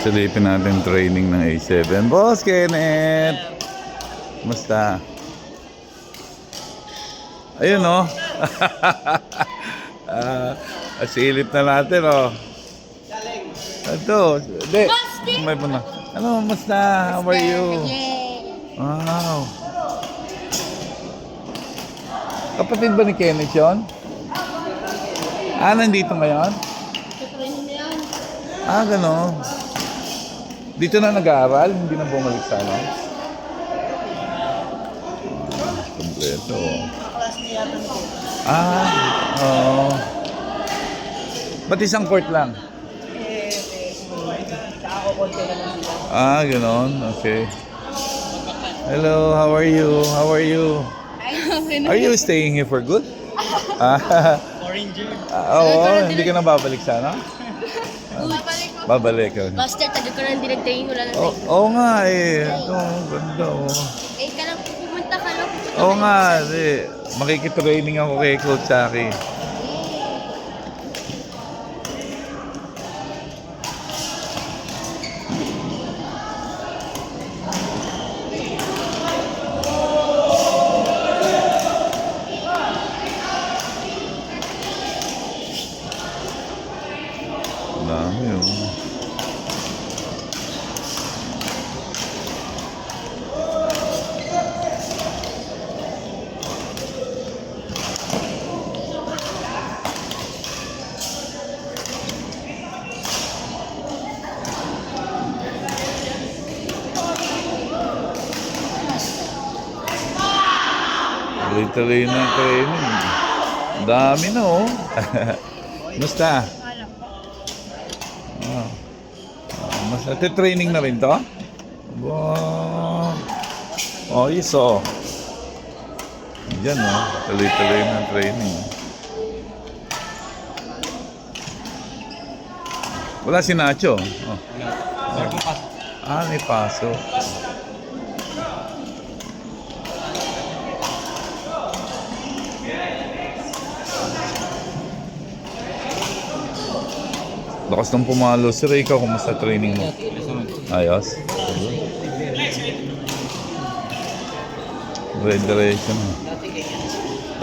Silipin natin training ng A7. Boss Kenneth! Kumusta? Ayun o. Silip na natin o. Ito. Hindi. May muna. Ano, kumusta? How are you? Wow. Kapatid ba ni Kenneth yun? Nandito ngayon? Gano'n. Dito na nag-aaral? Hindi na bumalik sa ano? Kompleto. Oo. Ba't isang court lang? Gano'n. Okay. Hello, how are you? How are you? Are you staying here for good? Oranger. Oo, hindi ka na babalik sa ano? Babalik. Master, taga ko lang dinagdayin, wala na tayo. Oo nga eh. Ito, ganda oh. Ka lang, pupunta ka lang. Oo nga eh. Makikitraining ako kay Coach Aki. Dami oh. Tuloy-tuloy na training. Dami na oh. Basta. Mas training na rin to? Wow. Oh, iso. Diyan oh. Tuloy-tuloy na training. Wala si Nacho. Oh. May paso. Lakas ng pumalo. Sir, ikaw, kumusta training mo? Ayos? Red direction.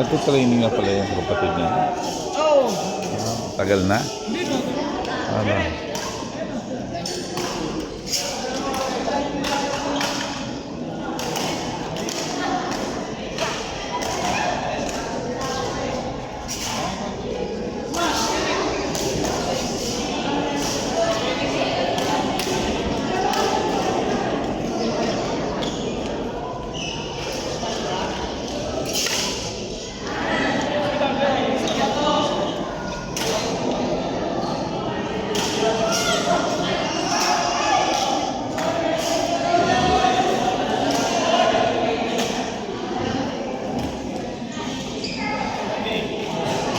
Nagtitraining na pala yung kapatid niya. Tagal na? Ano?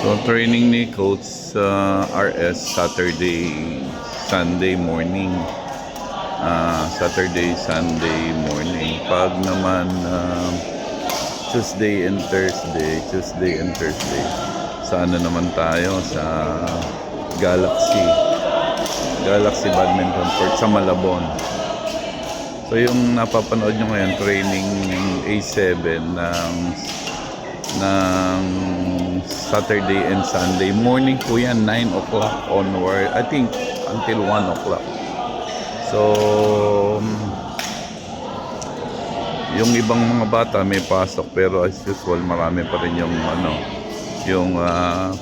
So, training ni Coach RS Saturday, Sunday morning. Saturday, Sunday morning. Pag naman Tuesday and Thursday, sa ano naman tayo? Sa Galaxy Badminton Court sa Malabon. So, yung napapanood nyo ngayon, training A7 ng Saturday and Sunday morning po yan, 9 o'clock onward, I think until 1 o'clock. So yung ibang mga bata may pasok, pero as usual marami pa rin yung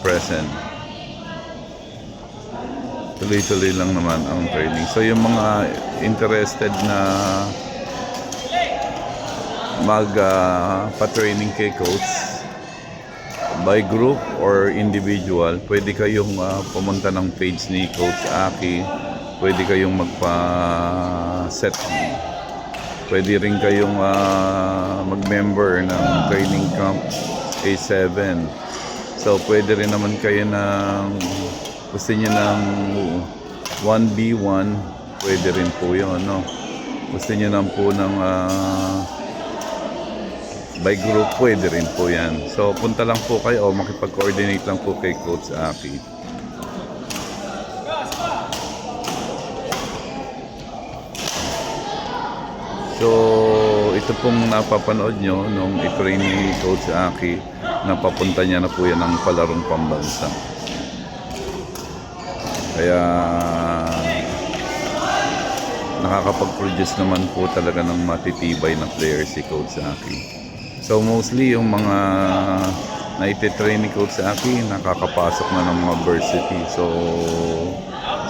present. Tuloy-tuloy lang naman ang training. So yung mga interested na pa-training kay Coach by group or individual, pwede kayong pumunta ng page ni Coach Aki. Pwede kayong magpa-set. Pwede rin kayong mag-member ng training camp A7. So pwede rin naman kayo ng gusto niyo ng 1v1, pwede rin po yun, no? Gusto niyo lang po ng by group, pwede rin po yan. So, punta lang po kayo o makipag-coordinate lang po kay Coach Aki. So, ito pong napapanood nyo nung i-train ni Coach Aki na papunta niya na po yan ng palarong pambansa. Kaya nakakapag-produce naman po talaga ng matitibay na player si Coach Aki. So mostly yung mga na-train ni Coach Aki nakakapasok na ng mga varsity. So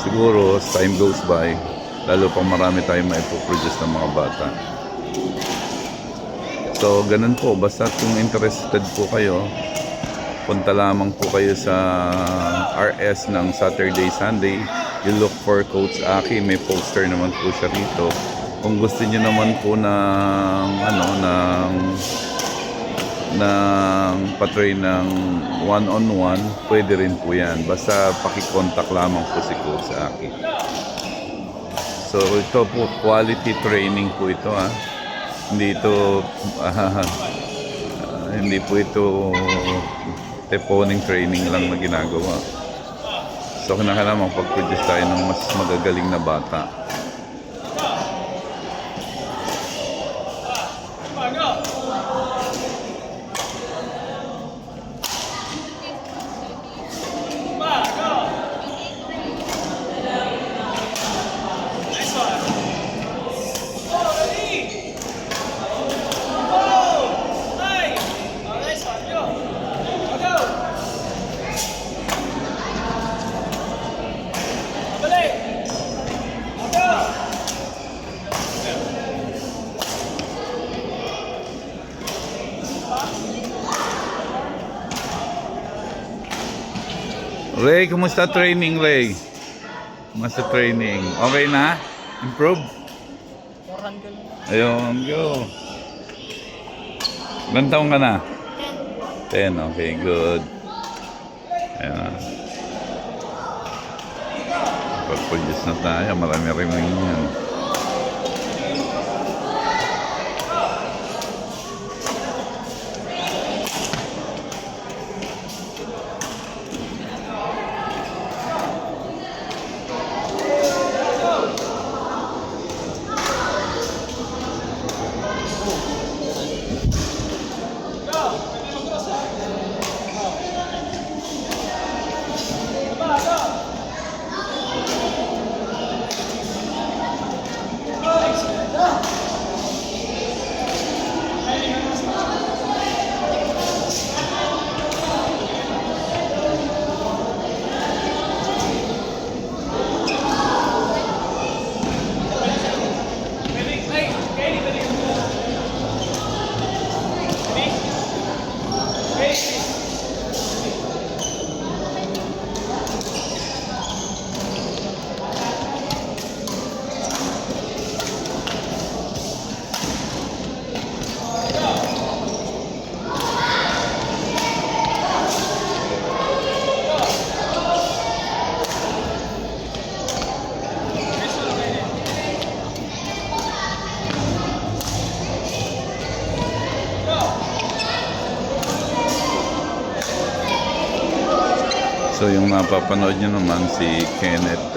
siguro as time goes by, lalo pang marami tayong maipoproduce ng mga bata. So ganun po, basta kung interested po kayo, punta lamang po kayo sa RS ng Saturday, Sunday. You look for Coach Aki, may poster naman po siya rito. Kung gusto niyo naman po ng patrain ng one-on-one, pwede rin po yan. Basta pakikontak lamang po si Coach Aki. So ito po, quality training po ito ha. Hindi ito hindi po ito teponing training lang na ginagawa. So kinakailangan magpag-produce tayo ng mas magagaling na bata. Ray, kumusta training, Ray? Kumusta training? Okay na? Improve? Ayun, go. Ilan taong ka na? 10, okay, good. Ayan. Pag-produce na tayo, marami rin yan. So yung napapanood nyo naman si Kenneth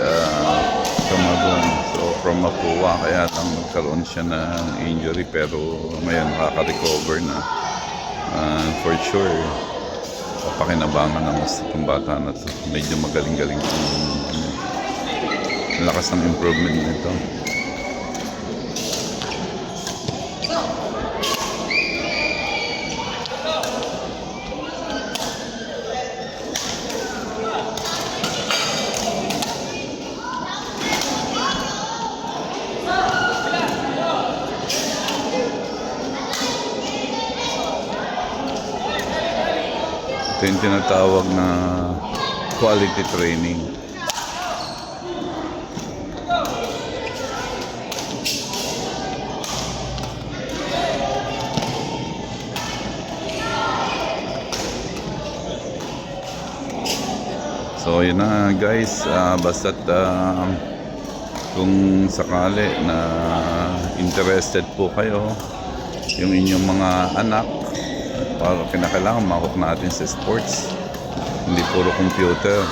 Tumagon. So from Mapua, kaya lang nagkaroon siya ng injury pero ngayon nakaka-recover na. For sure, papakinabangan ng itong bata na to. Medyo magaling-galing. Lakas ng improvement nito. Ito yung tinatawag na quality training. So yun na guys, basta't kung sakali na interested po kayo, yung inyong mga anak, para kinakailangan makok natin sa sports, hindi puro computer.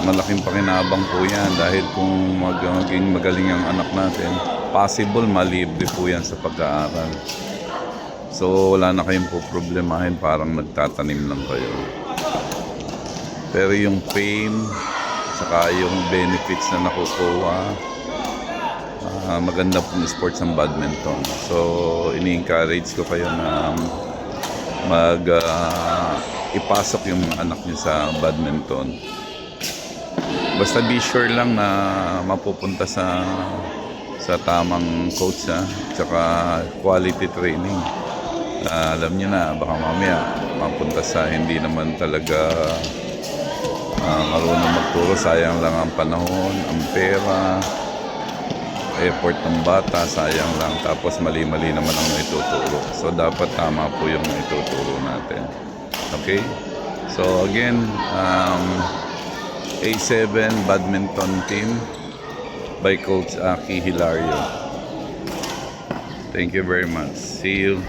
Malaking pakinabang po yan dahil kung maging magaling ang anak natin, possible malibre po yan sa pag-aaral. So wala na kayong poproblemahin, parang nagtatanim lang kayo. Pero yung fame, saka yung benefits na nakukuha, maganda pong sports ang badminton. So ini-encourage ko kayo na ipasok yung mga anak niyo sa badminton. Basta be sure lang na mapupunta sa tamang coach, tsaka quality training. Alam niyo na, baka mamaya mapunta sa hindi naman talaga marunong magturo. Sayang lang ang panahon, ang pera, effort ng bata, sayang lang. Tapos mali-mali naman ang ituturo. So dapat tama po yung ituturo natin. Okay? So again, A7 badminton team by Coach Aki Hilario. Thank you very much. See you.